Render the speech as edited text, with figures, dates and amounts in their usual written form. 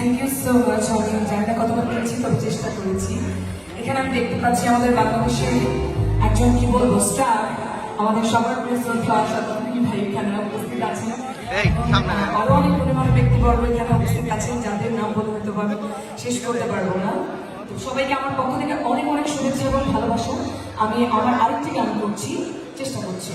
Thank you so much. আমি জানি না কতবার পেরেছি, তবে চেষ্টা করেছি। এখানে আমি দেখতে পাচ্ছি আমাদের বাংলাদেশের একজন কি বলবো স্টার, আমাদের সবার প্রিয় শ্রদ্ধা শতাব্দী ভাই এখানে উপস্থিত আছেন। আরো অনেক পরিমাণ ব্যক্তিবর্গ এখানে উপস্থিত আছেন, যাদের নাম বলে হতে পারবে শেষ করতে পারবো না। তো সবাইকে আমার পক্ষ থেকে অনেক অনেক শুভেচ্ছা এবং ভালোবাসা। আমি আমার আরেকটি গান করছি, চেষ্টা করছি।